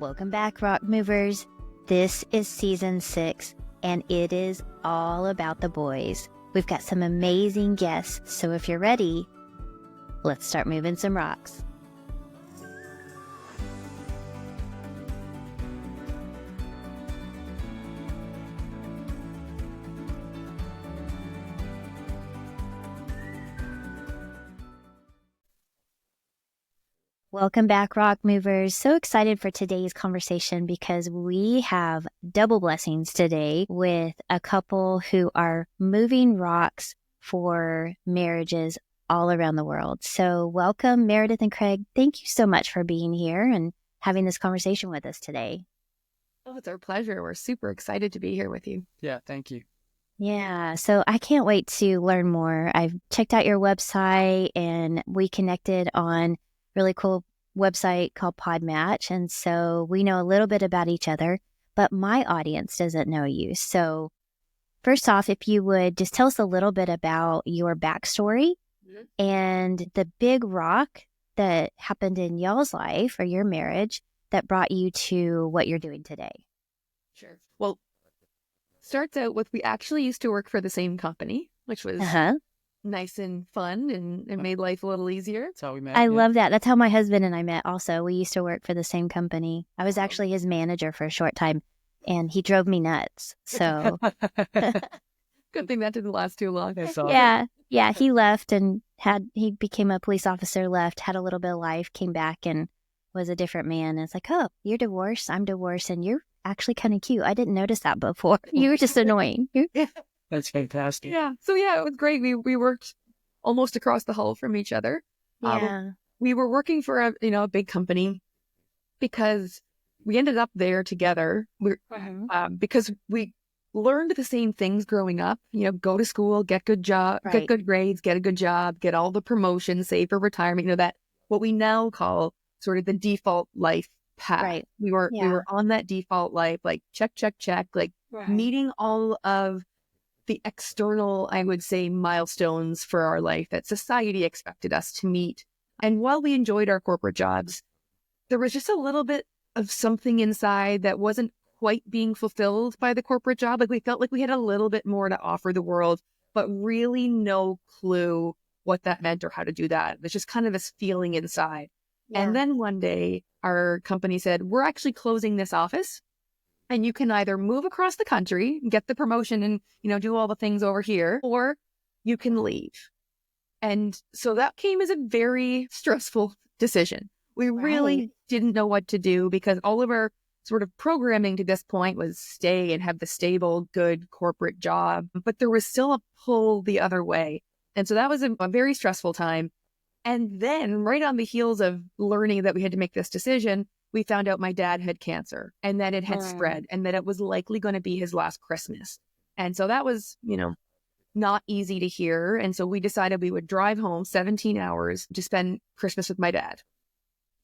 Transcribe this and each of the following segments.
Welcome back, Rock Movers. This is season 6, and it is all about the boys. We've got some amazing guests, so if you're ready, let's start moving some rocks. Welcome back, Rock Movers. So excited for today's conversation because we have double blessings today with a couple who are moving rocks for marriages all around the world. So welcome, Meredith and Craig. Thank you so much for being here and having this conversation with us today. Oh, it's our pleasure. We're super excited to be here with you. Yeah, thank you. Yeah, so I can't wait to learn more. I've checked out your website and we connected on really cool website called Podmatch. And so we know a little bit about each other, but my audience doesn't know you. So first off, if you would just tell us a little bit about your backstory and the big rock that happened in y'all's life or your marriage that brought you to what you're doing today. Sure. Well, starts out with we actually used to work for the same company, which was nice and fun and made life a little easier. That's how we met. I love that. That's how my husband and I met also. We used to work for the same company. I was actually his manager for a short time and he drove me nuts. So good thing that didn't last too long. Yeah. He left and he became a police officer, left, had a little bit of life, came back and was a different man. And it's like, oh, you're divorced. I'm divorced. And you're actually kind of cute. I didn't notice that before. You were just annoying. That's fantastic. Yeah. So it was great. We worked almost across the hall from each other. Yeah. We were working for a big company because we ended up there together. Because we learned the same things growing up. Go to school, get good job, get good grades, get a good job, get all the promotions, save for retirement. That what we now call sort of the default life path. Right. We were on that default life, like check, like meeting all of the external, I would say, milestones for our life that society expected us to meet. And while we enjoyed our corporate jobs, there was just a little bit of something inside that wasn't quite being fulfilled by the corporate job. Like we felt like we had a little bit more to offer the world, but really no clue what that meant or how to do that. There's just kind of this feeling inside. Yeah. And then one day our company said, we're actually closing this office. And you can either move across the country, get the promotion and, do all the things over here, or you can leave. And so that came as a very stressful decision. We really didn't know what to do because all of our sort of programming to this point was stay and have the stable, good corporate job. But there was still a pull the other way. And so that was a very stressful time. And then right on the heels of learning that we had to make this decision, we found out my dad had cancer and that it had spread and that it was likely going to be his last Christmas. And so that was, not easy to hear. And so we decided we would drive home 17 hours to spend Christmas with my dad.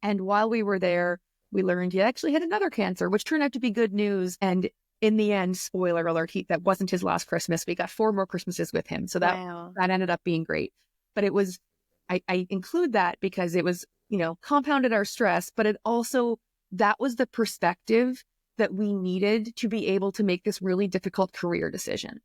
And while we were there, we learned he actually had another cancer, which turned out to be good news. And in the end, spoiler alert, that wasn't his last Christmas. We got 4 more Christmases with him. So that ended up being great. But it was, I include that because it was, compounded our stress, but it also, that was the perspective that we needed to be able to make this really difficult career decision.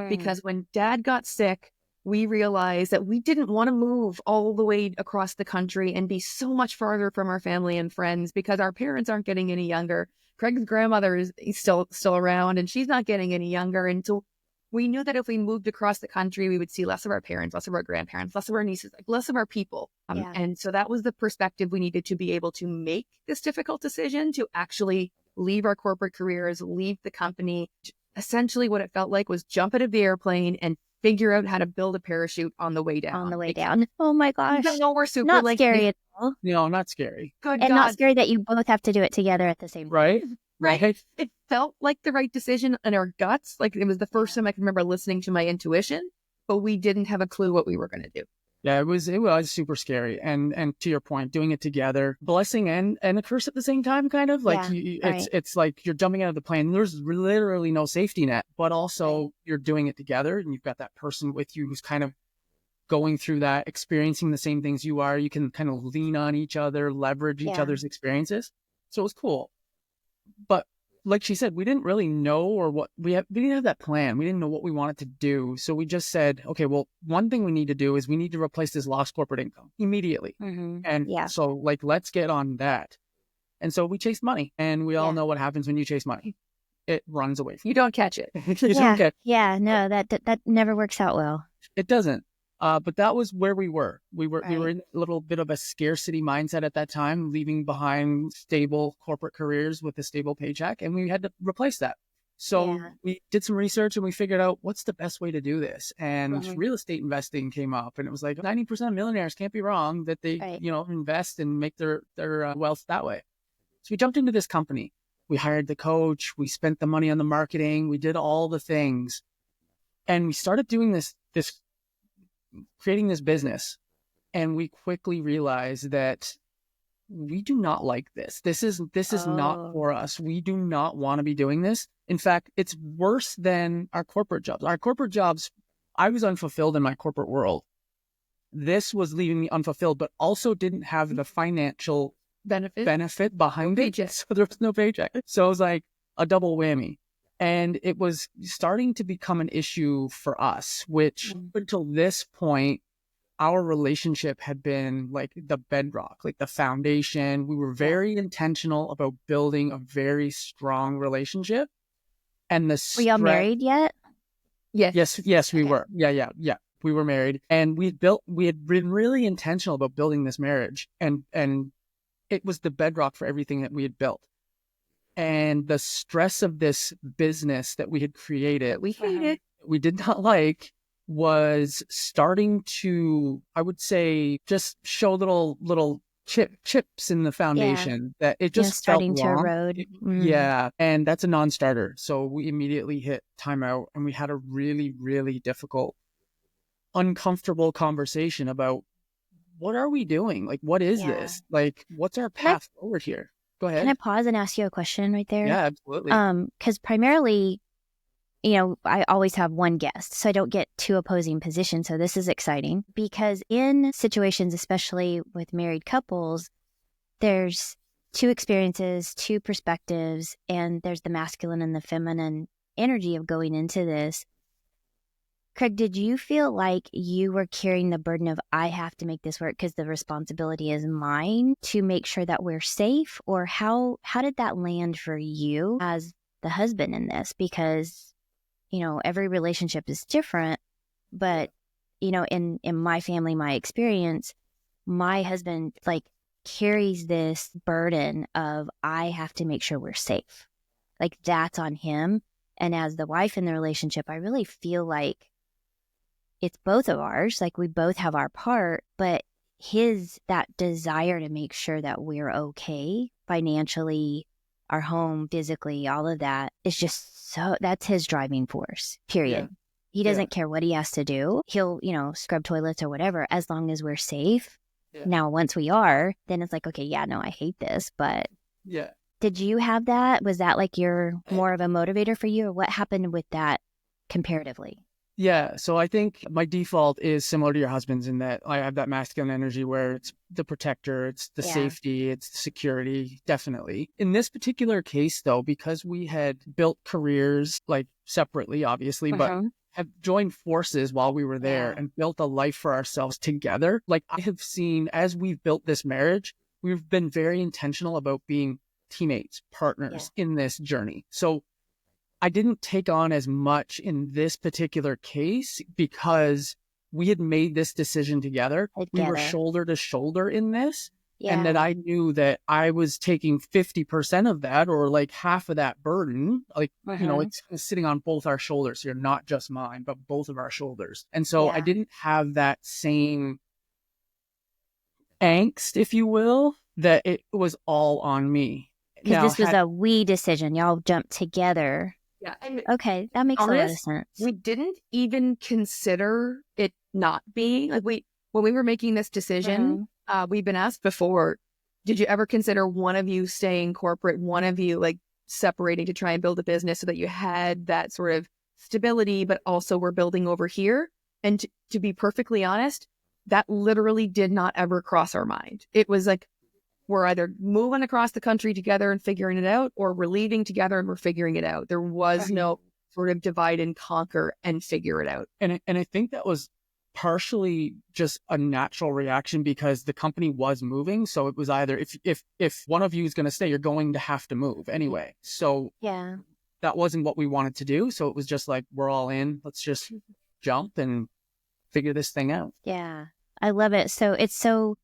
Because when Dad got sick, we realized that we didn't want to move all the way across the country and be so much farther from our family and friends because our parents aren't getting any younger. Craig's grandmother is still around and she's not getting any younger. And so we knew that if we moved across the country, we would see less of our parents, less of our grandparents, less of our nieces, less of our people. And so that was the perspective we needed to be able to make this difficult decision to actually leave our corporate careers, leave the company. Essentially what it felt like was jump out of the airplane and figure out how to build a parachute on the way down. Oh my gosh. Even though we're super not scary at all. No, not scary. And not scary that you both have to do it together at the same time. Right. It felt like the right decision in our guts. Like it was the first time I can remember listening to my intuition, but we didn't have a clue what we were going to do. Yeah, it was super scary. And to your point, doing it together, blessing and a curse at the same time, kind of like it's like you're jumping out of the plane. There's literally no safety net, but also you're doing it together and you've got that person with you who's kind of going through that, experiencing the same things you are. You can kind of lean on each other, leverage each other's experiences. So it was cool. But like she said, we didn't really know we didn't have that plan. We didn't know what we wanted to do. So we just said, okay, well, one thing we need to do is we need to replace this lost corporate income immediately. And so like, let's get on that. And so we chased money, and we all know what happens when you chase money. It runs away from you. You don't catch it. No, that never works out well. It doesn't. But that was where we were. We were in a little bit of a scarcity mindset at that time, leaving behind stable corporate careers with a stable paycheck, and we had to replace that. So we did some research, and we figured out what's the best way to do this. And real estate investing came up, and it was like 90% of millionaires can't be wrong that they, invest and make their wealth that way. So we jumped into this company. We hired the coach. We spent the money on the marketing. We did all the things, and we started doing this creating this business. And we quickly realized that we do not like this. This is not for us. We do not want to be doing this. In fact, it's worse than our corporate jobs. Our corporate jobs, I was unfulfilled in my corporate world. This was leaving me unfulfilled, but also didn't have the financial benefit behind it. So there was no paycheck. So it was like a double whammy. And it was starting to become an issue for us, which until this point, our relationship had been like the bedrock, like the foundation. We were very intentional about building a very strong relationship. And were y'all married yet? Yes, we were. Yeah. We were married, and we had been really intentional about building this marriage, and it was the bedrock for everything that we had built. And the stress of this business that we had created, we hated, we did not like, was starting to, I would say, just show little chips in the foundation that it just starting felt to wrong. erode. Yeah, and that's a non-starter. So we immediately hit timeout, and we had a really, really difficult, uncomfortable conversation about what are we doing? Like, what is this? Like, what's our path forward here? Go ahead. Can I pause and ask you a question right there? Yeah, absolutely. Because primarily, I always have one guest, so I don't get two opposing positions. So this is exciting because in situations, especially with married couples, there's two experiences, two perspectives, and there's the masculine and the feminine energy of going into this. Craig, did you feel like you were carrying the burden of, I have to make this work because the responsibility is mine to make sure that we're safe? Or how did that land for you as the husband in this? Because, every relationship is different. But, in my family, my experience, my husband carries this burden of, I have to make sure we're safe. Like that's on him. And as the wife in the relationship, I really feel like it's both of ours, like we both have our part, but that desire to make sure that we're okay financially, our home, physically, all of that is just that's his driving force, period. Yeah. He doesn't care what he has to do. He'll, scrub toilets or whatever, as long as we're safe. Yeah. Now, once we are, then it's like, okay, I hate this, but did you have that? Was that like more of a motivator for you, or what happened with that comparatively? Yeah, so I think my default is similar to your husband's in that I have that masculine energy where it's the protector, it's the safety, it's the security, definitely. In this particular case, though, because we had built careers like separately, obviously, but have joined forces while we were there and built a life for ourselves together. Like I have seen as we've built this marriage, we've been very intentional about being teammates, partners in this journey. So I didn't take on as much in this particular case because we had made this decision together. We were shoulder to shoulder in this. Yeah. And that I knew that I was taking 50% of that or like half of that burden. Like, it's sitting on both our shoulders here, not just mine, but both of our shoulders. And so I didn't have that same angst, if you will, that it was all on me. Because this was a we decision. Y'all jumped together. Yeah. And okay. That makes a lot of sense. We didn't even consider it not being like when we were making this decision, we've been asked before, did you ever consider one of you staying corporate, one of you like separating to try and build a business so that you had that sort of stability, but also we're building over here? And to be perfectly honest, that literally did not ever cross our mind. It was like, we're either moving across the country together and figuring it out, or we're leaving together and we're figuring it out. There was no sort of divide and conquer and figure it out. And I think that was partially just a natural reaction because the company was moving. So it was either if one of you is going to stay, you're going to have to move anyway. So that wasn't what we wanted to do. So it was just like, we're all in. Let's just jump and figure this thing out. Yeah, I love it. So it's so,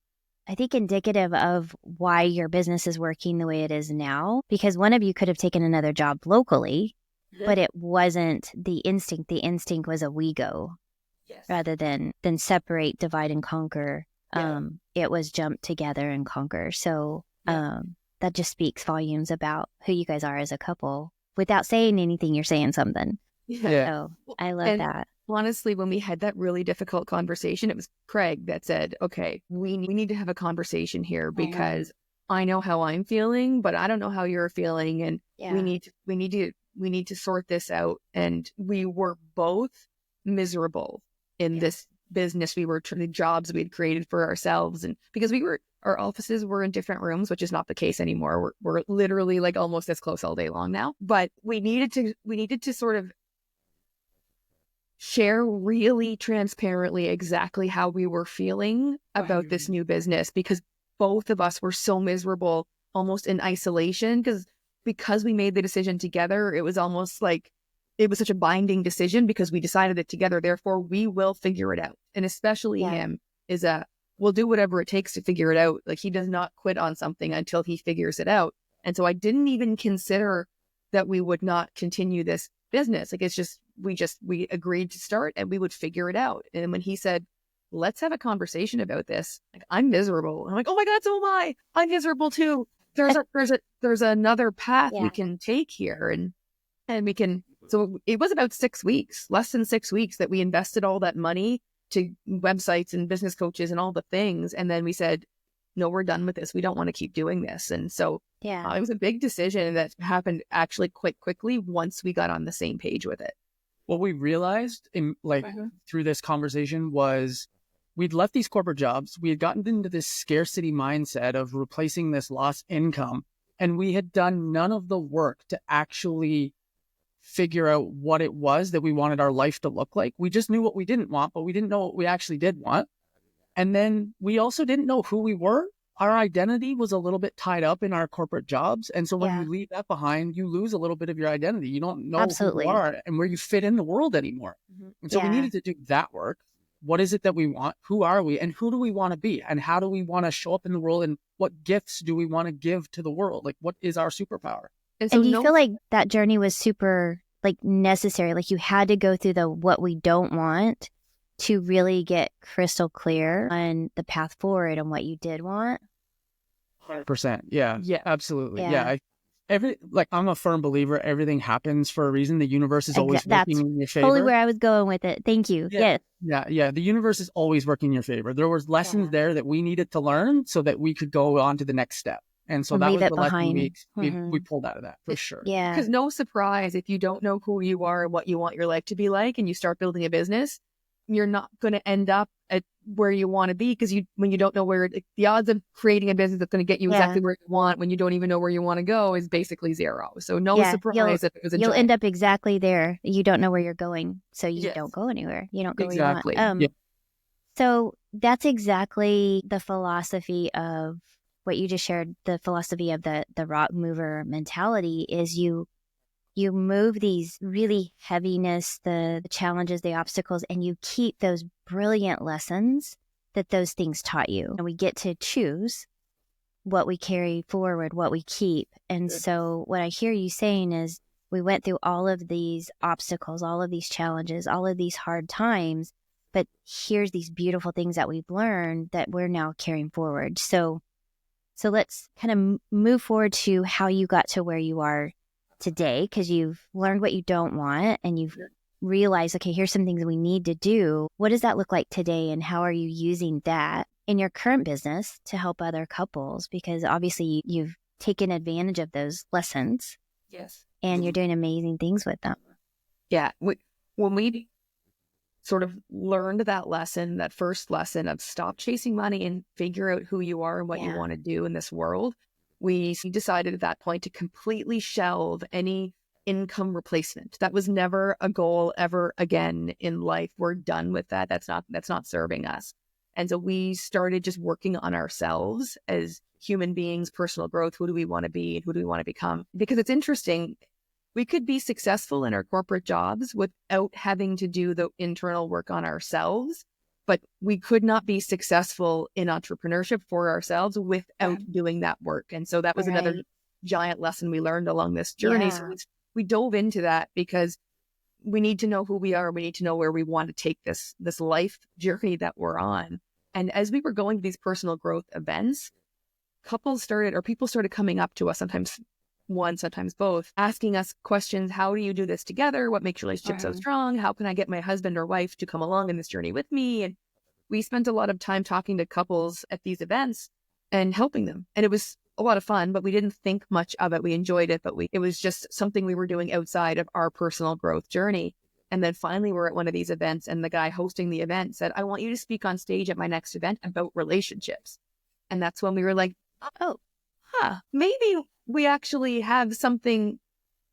I think, indicative of why your business is working the way it is now, because one of you could have taken another job locally, but it wasn't the instinct. The instinct was a we go. Yes. Rather than separate, divide, and conquer. It was jump together and conquer. So that just speaks volumes about who you guys are as a couple. Without saying anything, you're saying something. So I love that. Honestly, when we had that really difficult conversation, it was Craig that said, okay, we need to have a conversation here because I know how I'm feeling, but I don't know how you're feeling. And we need to sort this out. And we were both miserable in this business. We were the jobs we had created for ourselves, and because our offices were in different rooms, which is not the case anymore. We're literally like almost as close all day long now. But we needed to sort of share really transparently exactly how we were feeling about this new business, because both of us were so miserable, almost in isolation, because we made the decision together. It was almost like it was such a binding decision because we decided it together. Therefore, we will figure it out. And especially him is we'll do whatever it takes to figure it out. Like, he does not quit on something until he figures it out. And so I didn't even consider that we would not continue this business. Like, it's just, we agreed to start and we would figure it out. And when he said, let's have a conversation about this, like, I'm miserable. I'm like, oh my God, so am I. I'm miserable too. There's another path we can take here. And we can. So it was about 6 weeks, less than 6 weeks, that we invested all that money to websites and business coaches and all the things. And then we said, no, we're done with this. We don't want to keep doing this. And so it was a big decision that happened actually quite quickly once we got on the same page with it. What we realized through this conversation was we'd left these corporate jobs. We had gotten into this scarcity mindset of replacing this lost income. And we had done none of the work to actually figure out what it was that we wanted our life to look like. We just knew what we didn't want, but we didn't know what we actually did want. And then we also didn't know who we were. Our identity was a little bit tied up in our corporate jobs. And so when you leave that behind, you lose a little bit of your identity. You don't know who you are and where you fit in the world anymore. And so we needed to do that work. What is it that we want? Who are we? And who do we want to be? And how do we want to show up in the world? And what gifts do we want to give to the world? Like, what is our superpower? And do you feel like that journey was super necessary? Like, you had to go through the what we don't want to really get crystal clear on the path forward and what you did want? 100%. Yeah, absolutely. Yeah. I'm a firm believer. Everything happens for a reason. The universe is always working in your favor. Totally where I was going with it. Thank you. Yeah. Yeah. The universe is always working in your favor. There was lessons there that we needed to learn so that we could go on to the next step. And so that was the lesson we pulled out of that for sure. Yeah. Because no surprise, if you don't know who you are and what you want your life to be like, and you start building a business, you're not going to end up at where you want to be, because when you don't know where, the odds of creating a business that's going to get you exactly where you want when you don't even know where you want to go is basically zero. So no surprise if it was a you'll job. end up exactly there. You don't know where you're going, so you don't go anywhere. You don't go where you want. So that's exactly the philosophy of what you just shared. The philosophy of the rock mover mentality is you move these really heaviness, the challenges, the obstacles, and you keep those brilliant lessons that those things taught you. And we get to choose what we carry forward, what we keep. And so what I hear you saying is, we went through all of these obstacles, all of these challenges, all of these hard times, but here's these beautiful things that we've learned that we're now carrying forward. So let's kind of move forward to how you got to where you are today, because you've learned what you don't want and you've realized, okay, here's some things we need to do. What does that look like today, and how are you using that in your current business to help other couples? Because obviously you've taken advantage of those lessons. Yes. And you're doing amazing things with them. Yeah. When we sort of learned that lesson, that first lesson of stop chasing money and figure out who you are and what you want to do in this world, we decided at that point to completely shelve any income replacement. That was never a goal ever again in life. We're done with that. That's not serving us. And so we started just working on ourselves as human beings, personal growth. Who do we want to be? Who do we want to become? Because it's interesting. We could be successful in our corporate jobs without having to do the internal work on ourselves, but we could not be successful in entrepreneurship for ourselves without doing that work. And so that was another giant lesson we learned along this journey. So we dove into that because we need to know who we are. We need to know where we want to take this life journey that we're on. And as we were going to these personal growth events, people started coming up to us, sometimes one, sometimes both, asking us questions. How do you do this together? What makes your relationship so strong? How can I get my husband or wife to come along in this journey with me? And we spent a lot of time talking to couples at these events and helping them. And it was a lot of fun, but we didn't think much of it. We enjoyed it, but it was just something we were doing outside of our personal growth journey. And then finally we're at one of these events and the guy hosting the event said, I want you to speak on stage at my next event about relationships. And that's when we were like, maybe we actually have something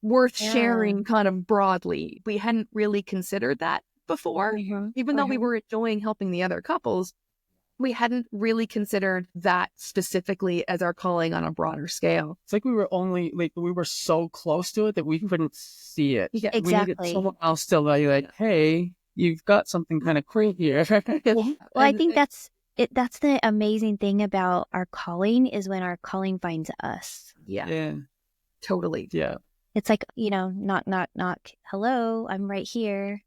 worth sharing kind of broadly. We hadn't really considered that before, even though we were enjoying helping the other couples. We hadn't really considered that specifically as our calling on a broader scale. It's like we were so close to it that we couldn't see it. Yeah, exactly. We needed someone else to like, hey, you've got something kind of cool here. Well, I think that's the amazing thing about our calling is when our calling finds us. Yeah. Totally. Yeah. It's like, knock, knock, knock. Hello, I'm right here.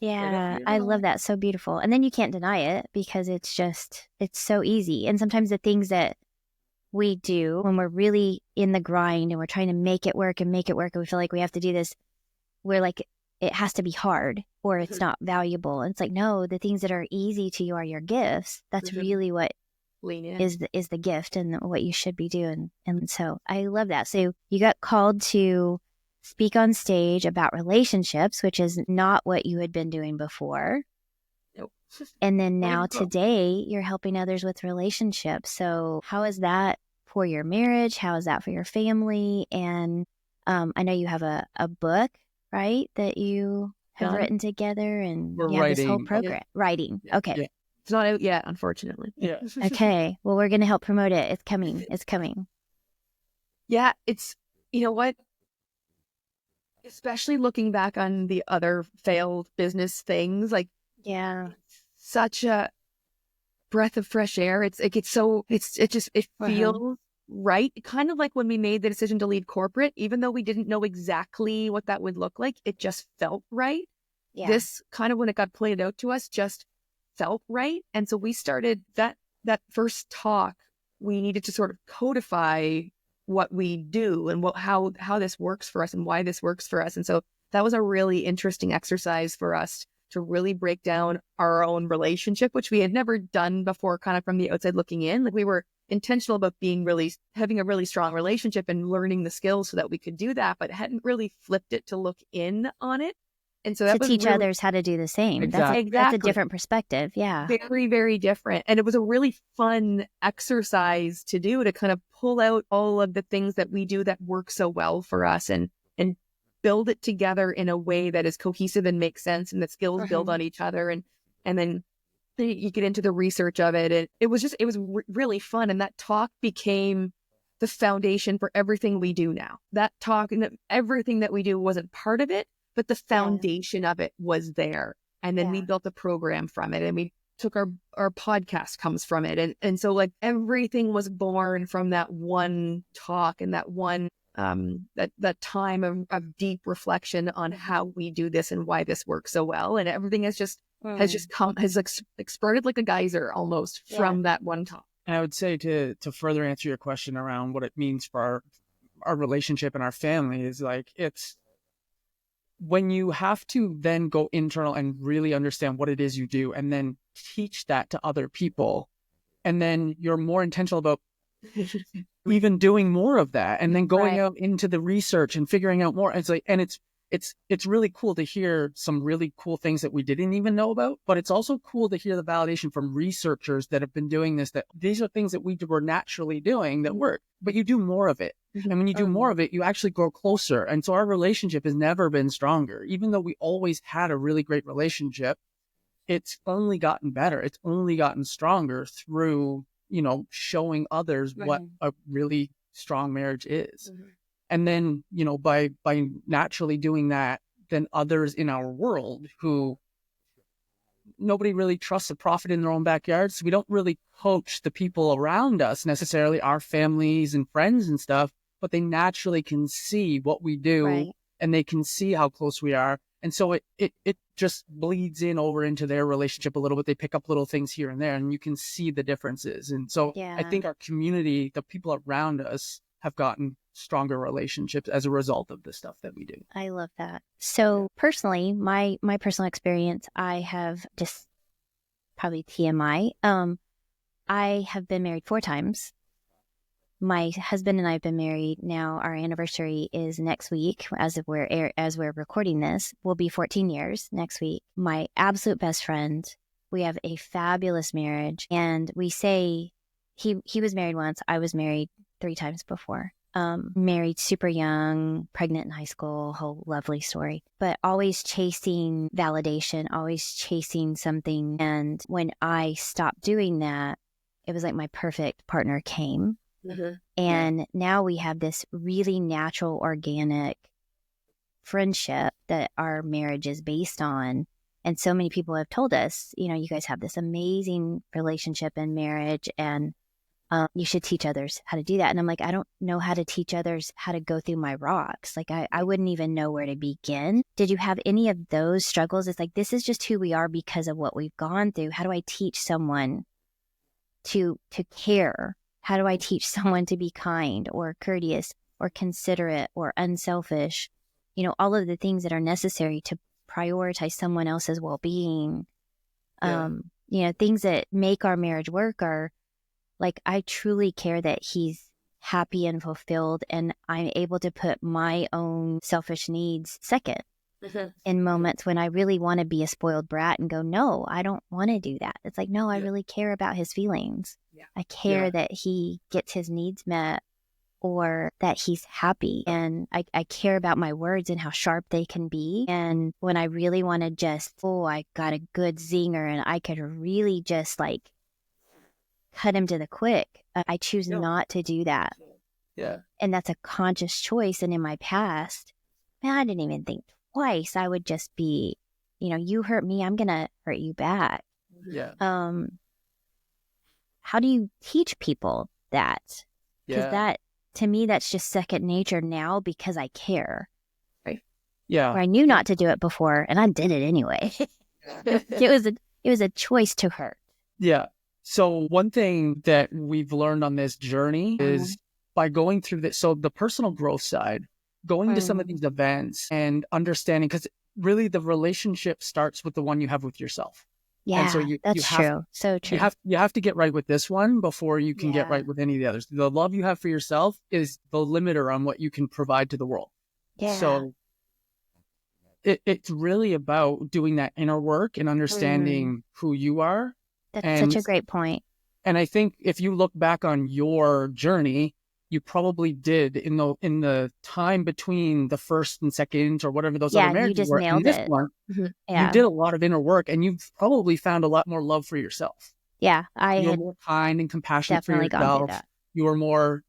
Yeah, I love that. So beautiful. And then you can't deny it because it's so easy. And sometimes the things that we do when we're really in the grind and we're trying to make it work and we feel like we have to do this, we're like, it has to be hard or it's not valuable. And it's like, no, the things that are easy to you are your gifts. That's really what is the gift and what you should be doing. And so I love that. So you got called to speak on stage about relationships, which is not what you had been doing before. Nope. And then now today you're helping others with relationships. So how is that for your marriage? How is that for your family? And I know you have a book, right, that you have written together and this whole program. Writing. Okay. Yeah. It's not out yet, unfortunately. Yeah. Okay. Well, we're going to help promote it. It's coming. Yeah. It's, you know what? Especially looking back on the other failed business things, like such a breath of fresh air. It feels right. Kind of like when we made the decision to leave corporate, even though we didn't know exactly what that would look like, it just felt right. Yeah. This kind of, when it got played out to us, just felt right. And so we started that first talk. We needed to sort of codify what we do and how this works for us and why this works for us. And so that was a really interesting exercise for us to really break down our own relationship, which we had never done before, kind of from the outside looking in. Like we were intentional about having a really strong relationship and learning the skills so that we could do that, but hadn't really flipped it to look in on it. And so that to teach others how to do the same. Exactly. That's a different perspective. Yeah. Very, very different. And it was a really fun exercise to do, to kind of pull out all of the things that we do that work so well for us and build it together in a way that is cohesive and makes sense, and the skills build on each other. And then you get into the research of it. And it was really fun. And that talk became the foundation for everything we do now. That talk and everything that we do wasn't part of it, but the foundation of it was there. And then we built a program from it, and we took our podcast comes from it. And so like everything was born from that one talk and that one, that time of deep reflection on how we do this and why this works so well. And everything has exploded like a geyser almost from that one talk. And I would say to further answer your question around what it means for our relationship and our family is like, it's, when you have to then go internal and really understand what it is you do and then teach that to other people, and then you're more intentional about even doing more of that and then going out into the research and figuring out more. It's like, and it's it's really cool to hear some really cool things that we didn't even know about, but it's also cool to hear the validation from researchers that have been doing this, that these are things that we were naturally doing that work, but you do more of it. And when you do more of it, you actually grow closer. And so our relationship has never been stronger. Even though we always had a really great relationship, it's only gotten better. It's only gotten stronger through, showing others what a really strong marriage is. And then, by naturally doing that, then others in our world who nobody really trusts a prophet in their own backyard. So we don't really coach the people around us necessarily, our families and friends and stuff, but they naturally can see what we do and they can see how close we are. And so it just bleeds in over into their relationship a little bit. They pick up little things here and there and you can see the differences. And so I think our community, the people around us, have gotten stronger relationships as a result of the stuff that we do. I love that. So personally, my personal experience, I have just probably TMI. I have been married 4 times. My husband and I have been married now. Our anniversary is next week. As we're recording this, will be 14 years next week. My absolute best friend. We have a fabulous marriage, and we say he was married once. I was married 3 times before. Married super young, pregnant in high school, whole lovely story, but always chasing validation, always chasing something. And when I stopped doing that, it was like my perfect partner came. And now we have this really natural, organic friendship that our marriage is based on. And so many people have told us, you guys have this amazing relationship and marriage, and you should teach others how to do that. And I'm like, I don't know how to teach others how to go through my rocks. Like, I wouldn't even know where to begin. Did you have any of those struggles? It's like, this is just who we are because of what we've gone through. How do I teach someone to care? How do I teach someone to be kind or courteous or considerate or unselfish? All of the things that are necessary to prioritize someone else's well-being. Things that make our marriage work are, like, I truly care that he's happy and fulfilled, and I'm able to put my own selfish needs second in moments when I really want to be a spoiled brat and go, no, I don't want to do that. It's like, no, I really care about his feelings. I care that he gets his needs met or that he's happy. And I care about my words and how sharp they can be. And when I really want to just, I got a good zinger and I could really just like cut him to the quick, I choose not to do that. And that's a conscious choice. And in my past, man, I didn't even think twice. I would just be, you hurt me, I'm going to hurt you back. How do you teach people that? Because that, to me, that's just second nature now because I care. Where I knew not to do it before, and I did it anyway. It was a choice to hurt. So one thing that we've learned on this journey is by going through this, so the personal growth side, going to some of these events and understanding, because really the relationship starts with the one you have with yourself. Yeah, and so that's true. So true. You have to get right with this one before you can get right with any of the others. The love you have for yourself is the limiter on what you can provide to the world. So it's really about doing that inner work and understanding who you are. That's such a great point. And I think if you look back on your journey, you probably did in the time between the first and second or whatever those other marriages were. Nailed this it. one, you did a lot of inner work, and you've probably found a lot more love for yourself. You were more kind and compassionate for yourself. You were more,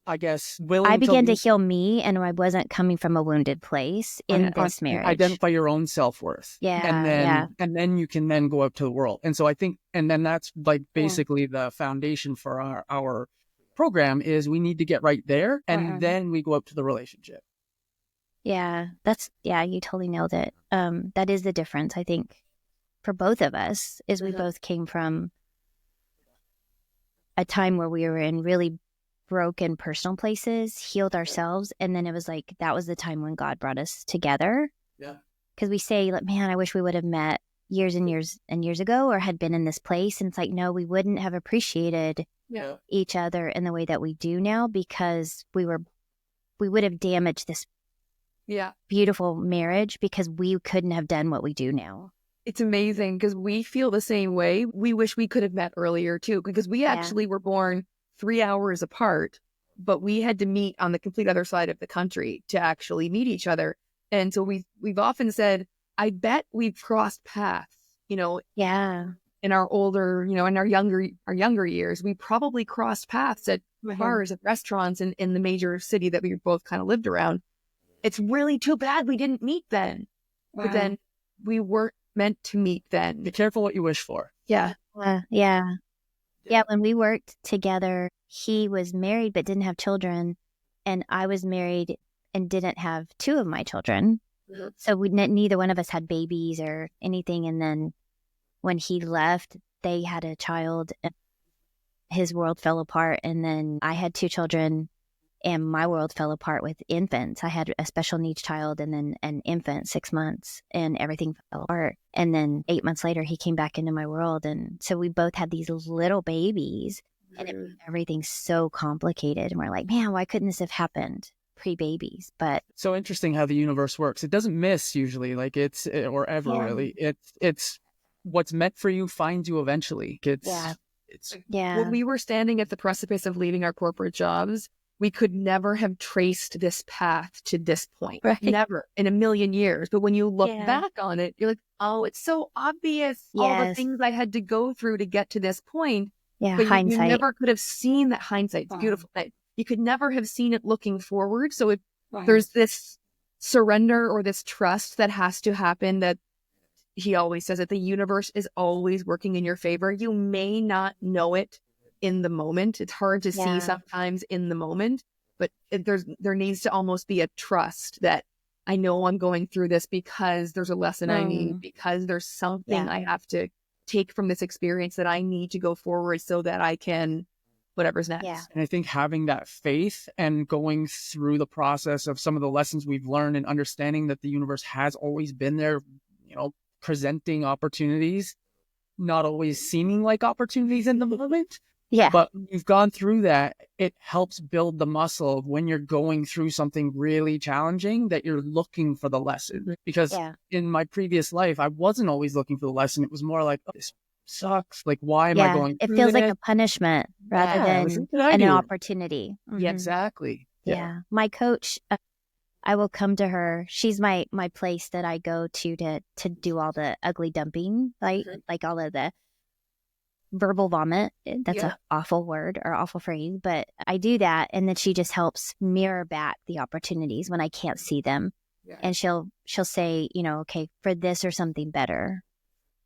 I guess, willing. I began to heal me, and I wasn't coming from a wounded place in this marriage. Identify your own self-worth. And then you can then go out to the world. And so I think, and then that's like basically the foundation for our program is we need to get right there, and then we go up to the relationship. You totally nailed it. That is the difference, I think, for both of us, is we both came from a time where we were in really broken personal places, healed ourselves, and then it was like that was the time when God brought us together. Because we say, like, man, I wish we would have met years and years and years ago, or had been in this place. And it's like, no, we wouldn't have appreciated each other in the way that we do now, because we would have damaged this beautiful marriage because we couldn't have done what we do now. It's amazing because we feel the same way. We wish we could have met earlier too, because we actually were born 3 hours apart, but we had to meet on the complete other side of the country to actually meet each other. And so we've often said, I bet we've crossed paths, in our older, in our younger years. We probably crossed paths at bars and restaurants in the major city that we both kind of lived around. It's really too bad we didn't meet then. But then we weren't meant to meet then. Be careful what you wish for. Yeah. When we worked together, he was married but didn't have children, and I was married and didn't have 2 of my children. So neither one of us had babies or anything. And then when he left, they had a child, and his world fell apart. And then I had 2 children, and my world fell apart with infants. I had a special needs child and then an infant, 6 months, and everything fell apart. And then 8 months later, he came back into my world. And so we both had these little babies, and everything's so complicated. And we're like, man, why couldn't this have happened pre-babies? But so interesting how the universe works. It doesn't miss usually, like or ever really. It's what's meant for you finds you eventually. When we were standing at the precipice of leaving our corporate jobs, we could never have traced this path to this point. Never in a million years. But when you look back on it, you're like, oh, it's so obvious. All the things I had to go through to get to this point. Yeah, but hindsight. You never could have seen that hindsight. It's beautiful. You could never have seen it looking forward. So there's this surrender or this trust that has to happen, that he always says that the universe is always working in your favor. You may not know it in the moment. It's hard to see sometimes in the moment, but there needs to almost be a trust that I know I'm going through this because there's a lesson I need, because there's something I have to take from this experience that I need to go forward so that I can whatever's next. Yeah. And I think having that faith and going through the process of some of the lessons we've learned and understanding that the universe has always been there, presenting opportunities, not always seeming like opportunities in the moment. Yeah. But you've gone through that. It helps build the muscle of when you're going through something really challenging that you're looking for the lesson. Because in my previous life, I wasn't always looking for the lesson. It was more like, oh, this sucks. Like, why am I going through it? Feels like this? a punishment rather than an opportunity. Yeah, exactly. Yeah. My coach, I will come to her. She's my place that I go to do all the ugly dumping, like all of the verbal vomit. That's an awful word or awful phrase, but I do that. And then she just helps mirror back the opportunities when I can't see them. Yeah. And she'll say, okay, for this or something better.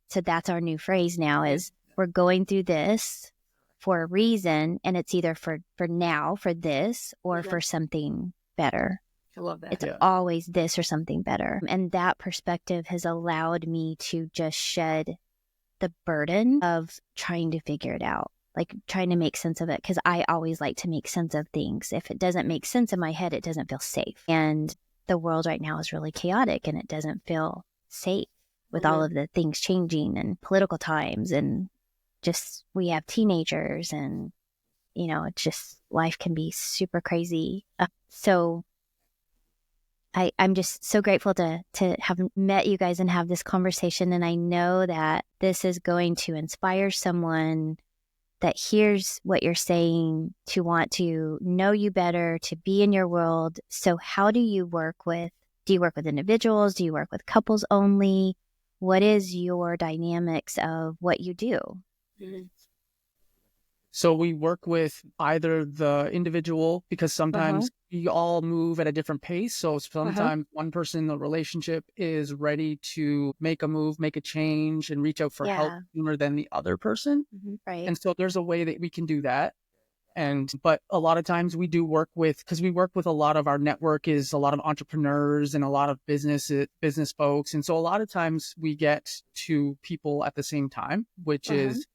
So that's our new phrase now is we're going through this for a reason. And it's either for now, for this, or for something better. I love that. It's always this or something better. And that perspective has allowed me to just shed the burden of trying to figure it out, like trying to make sense of it. Because I always like to make sense of things. If it doesn't make sense in my head, it doesn't feel safe. And the world right now is really chaotic and it doesn't feel safe with all of the things changing and political times. And just, we have teenagers and, it's just, life can be super crazy. So I'm just so grateful to have met you guys and have this conversation. And I know that this is going to inspire someone that hears what you're saying to want to know you better, to be in your world. So how do you work with individuals? Do you work with couples only? What is your dynamics of what you do? Mm-hmm. So we work with either the individual, because sometimes we all move at a different pace. So sometimes one person in the relationship is ready to make a move, make a change, and reach out for help sooner than the other person. Mm-hmm. Right. And so there's a way that we can do that. But a lot of times we do work with, because we work with a lot of our network is a lot of entrepreneurs and a lot of business folks. And so a lot of times we get to people at the same time, which is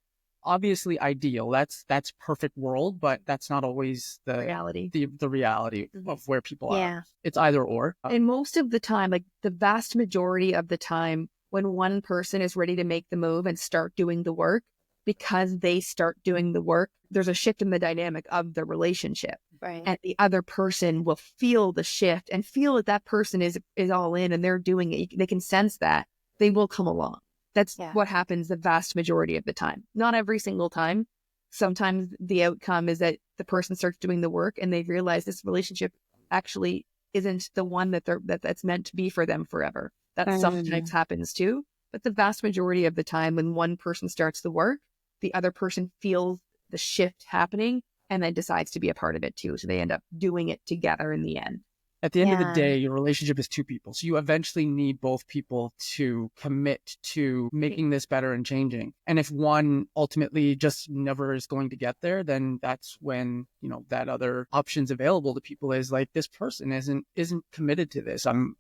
obviously ideal. That's perfect world, but that's not always the reality. The reality of where people are. It's either or. And most of the time, like the vast majority of the time, when one person is ready to make the move and start doing the work, because they start doing the work, there's a shift in the dynamic of the relationship. and the other person will feel the shift and feel that that person is all in and they're doing it. They can sense that, they will come along. That's what happens the vast majority of the time. Not every single time. Sometimes the outcome is that the person starts doing the work and they realize this relationship actually isn't the one that's meant to be for them forever. That sometimes happens too. But the vast majority of the time when one person starts the work, the other person feels the shift happening and then decides to be a part of it too. So they end up doing it together in the end. At the end of the day, your relationship is two people. So you eventually need both people to commit to making this better and changing. And if one ultimately just never is going to get there, then that's when, you know, that other options available to people is like, this person isn't committed to this. I'm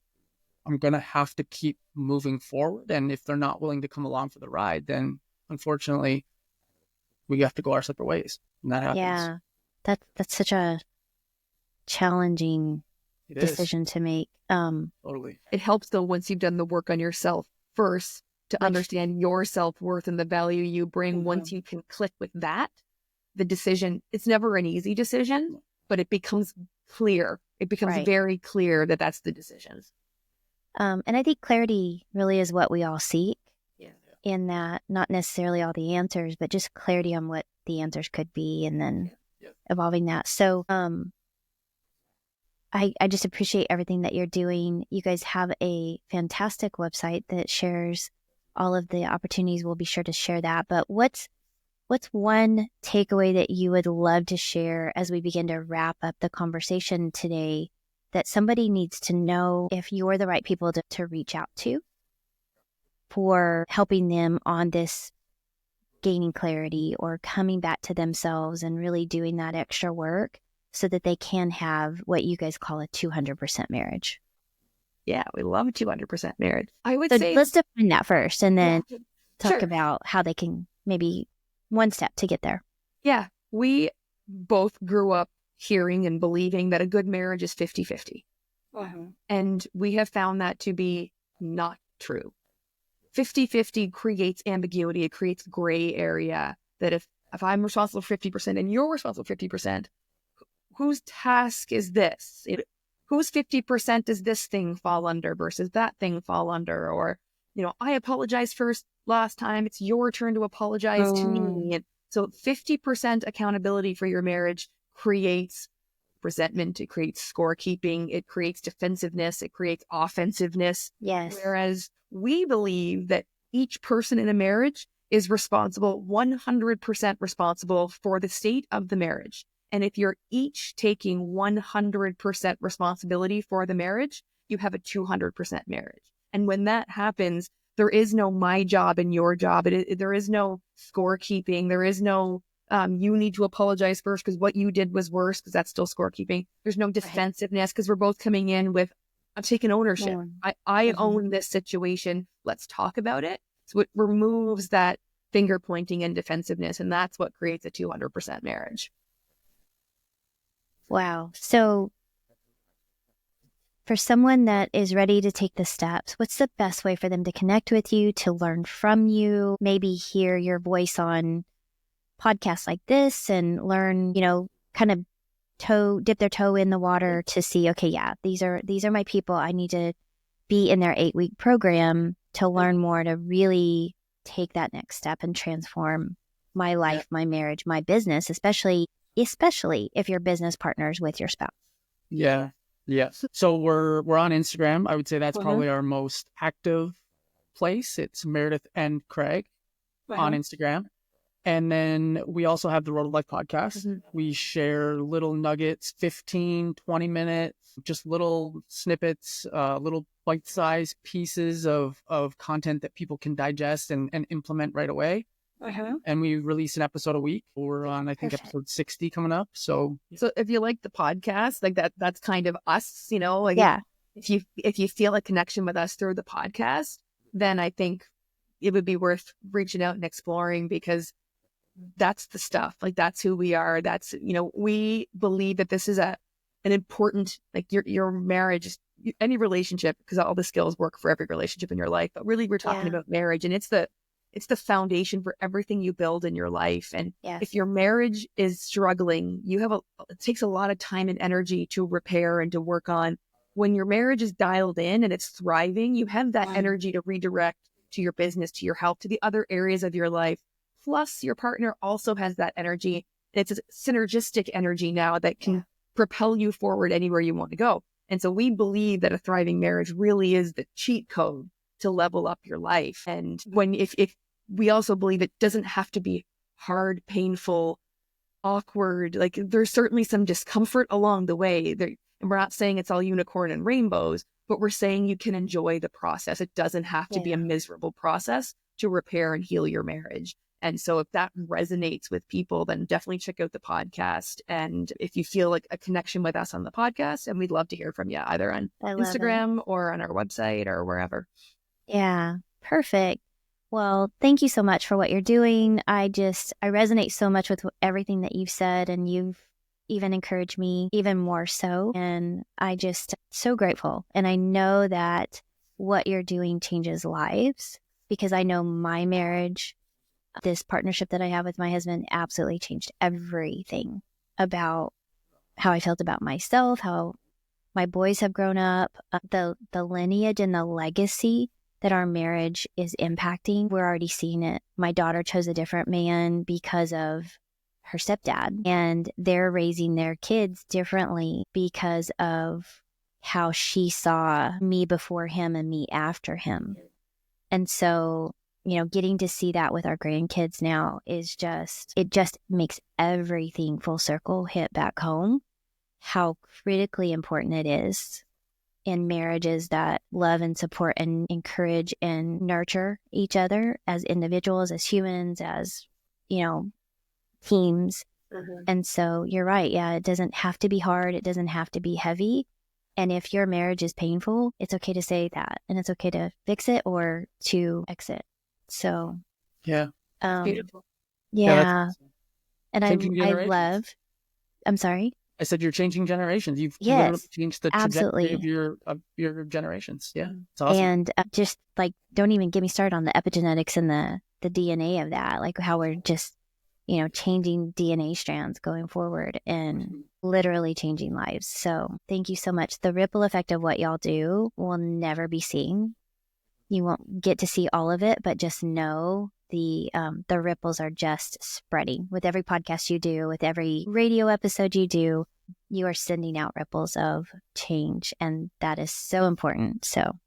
going to have to keep moving forward. And if they're not willing to come along for the ride, then unfortunately we have to go our separate ways. And that happens. Yeah. That's such a challenging decision to make. Totally. It helps though once you've done the work on yourself first to understand your self-worth and the value you bring. Once you can click with that, the decision, it's never an easy decision, but it becomes clear. It becomes very clear that that's the decision. And I think clarity really is what we all seek. In that, not necessarily all the answers, but just clarity on what the answers could be, and then evolving that. So I just appreciate everything that you're doing. You guys have a fantastic website that shares all of the opportunities. We'll be sure to share that. But what's one takeaway that you would love to share as we begin to wrap up the conversation today that somebody needs to know if you're the right people to reach out to for helping them on this gaining clarity or coming back to themselves and really doing that extra work so that they can have what you guys call a 200% marriage? Yeah, we love 200% marriage. I would say let's define that first and then talk about how they can maybe one step to get there. Yeah, we both grew up hearing and believing that a good marriage is 50-50. And we have found that to be not true. 50-50 creates ambiguity. It creates gray area that if I'm responsible for 50% and you're responsible for 50%, whose task is this? Whose 50% does this thing fall under versus that thing fall under? Or, you know, I apologized first last time. It's your turn to apologize to me. And so 50% accountability for your marriage creates resentment. It creates scorekeeping. It creates defensiveness. It creates offensiveness. Yes. Whereas we believe that each person in a marriage is responsible, 100% responsible for the state of the marriage. And if you're each taking 100% responsibility for the marriage, you have a 200% marriage. And when that happens, there is no my job and your job. There is no scorekeeping. There is no you need to apologize first because what you did was worse, because that's still scorekeeping. There's no defensiveness because we're both coming in with, I'm taking ownership. I own this situation. Let's talk about it. So it removes that finger pointing and defensiveness. And that's what creates a 200% marriage. Wow. So for someone that is ready to take the steps, what's the best way for them to connect with you, to learn from you, maybe hear your voice on podcasts like this and learn, you know, kind of dip their toe in the water to see, okay, yeah, these are my people. I need to be in their 8-week program to learn more, to really take that next step and transform my life, my marriage, my business, especially if you're business partners with your spouse. Yeah. So we're on Instagram. I would say that's probably our most active place. It's Meredith and Craig on Instagram. And then we also have the Road of Life podcast. We share little nuggets, 15, 20 minutes, just little snippets, little bite-sized pieces of content that people can digest and implement right away. And we release an episode a week. We're on, I think, episode 60 coming up. So if you like the podcast, like that's kind of us, you know, like if you feel a connection with us through the podcast, then I think it would be worth reaching out and exploring, because that's the stuff. Like, that's who we are. That's, you know, we believe that this is an important, like your marriage, any relationship, because all the skills work for every relationship in your life. But really, we're talking about marriage, and it's It's the foundation for everything you build in your life. And Yes. if your marriage is struggling, it takes a lot of time and energy to repair and to work on. When your marriage is dialed in and it's thriving, you have that energy to redirect to your business, to your health, to the other areas of your life. Plus, your partner also has that energy. It's a synergistic energy now that can propel you forward anywhere you want to go. And so we believe that a thriving marriage really is the cheat code to level up your life. And if we also believe it doesn't have to be hard, painful, awkward. Like, there's certainly some discomfort along the way. And we're not saying it's all unicorn and rainbows, but we're saying you can enjoy the process. It doesn't have to be a miserable process to repair and heal your marriage. And so if that resonates with people, then definitely check out the podcast. And if you feel like a connection with us on the podcast, and we'd love to hear from you either on Instagram or on our website or wherever. Yeah, perfect. Well, thank you so much for what you're doing. I resonate so much with everything that you've said, and you've even encouraged me even more so. And I just so grateful. And I know that what you're doing changes lives, because I know my marriage, this partnership that I have with my husband, absolutely changed everything about how I felt about myself, how my boys have grown up, the lineage and the legacy that our marriage is impacting. We're already seeing it. My daughter chose a different man because of her stepdad, and they're raising their kids differently because of how she saw me before him and me after him. And so, getting to see that with our grandkids now is it just makes everything full circle hit back home, how critically important it is in marriages that love and support and encourage and nurture each other as individuals, as humans, as, teams. And so you're right. Yeah, it doesn't have to be hard. It doesn't have to be heavy. And if your marriage is painful, it's okay to say that, and it's okay to fix it or to exit. So, Beautiful. Yeah. And I love, I'm sorry. I said you're changing generations. You've literally changed the trajectory of your generations. Yeah, it's awesome. And just like, don't even get me started on the epigenetics and the DNA of that, like how we're just, changing DNA strands going forward and literally changing lives. So thank you so much. The ripple effect of what y'all do will never be seen. You won't get to see all of it, but just know the ripples are just spreading. With every podcast you do, with every radio episode you do, you are sending out ripples of change, and that is so important. So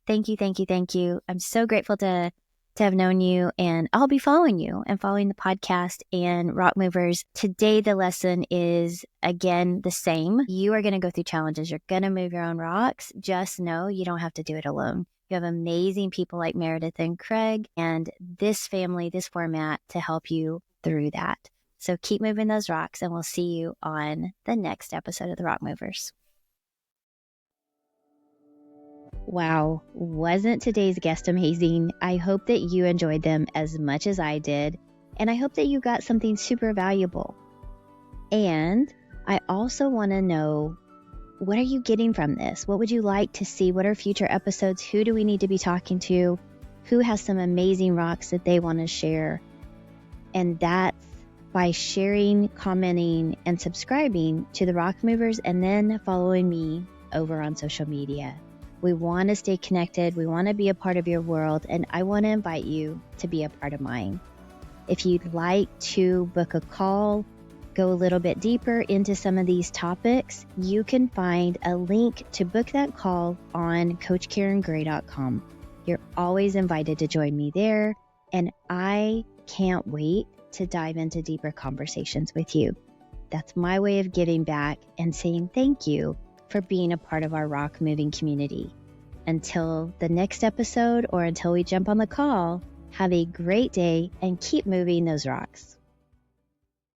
thank you, thank you, thank you. I'm so grateful to have known you, and I'll be following you and following the podcast and Rock Movers. Today, the lesson is, again, the same. You are going to go through challenges. You're going to move your own rocks. Just know you don't have to do it alone. You have amazing people like Meredith and Craig and this family, this format to help you through that. So keep moving those rocks, and we'll see you on the next episode of the Rock Movers. Wow, wasn't today's guest amazing? I hope that you enjoyed them as much as I did, and I hope that you got something super valuable. And I also want to know, what are you getting from this? What would you like to see? What are future episodes? Who do we need to be talking to? Who has some amazing rocks that they want to share? And that's by sharing, commenting, and subscribing to the Rock Movers, and then following me over on social media. We want to stay connected. We want to be a part of your world, and I want to invite you to be a part of mine. If you'd like to book a call, go a little bit deeper into some of these topics, you can find a link to book that call on CoachKarenGray.com. You're always invited to join me there, and I can't wait to dive into deeper conversations with you. That's my way of giving back and saying thank you for being a part of our rock moving community. Until the next episode, or until we jump on the call, have a great day and keep moving those rocks.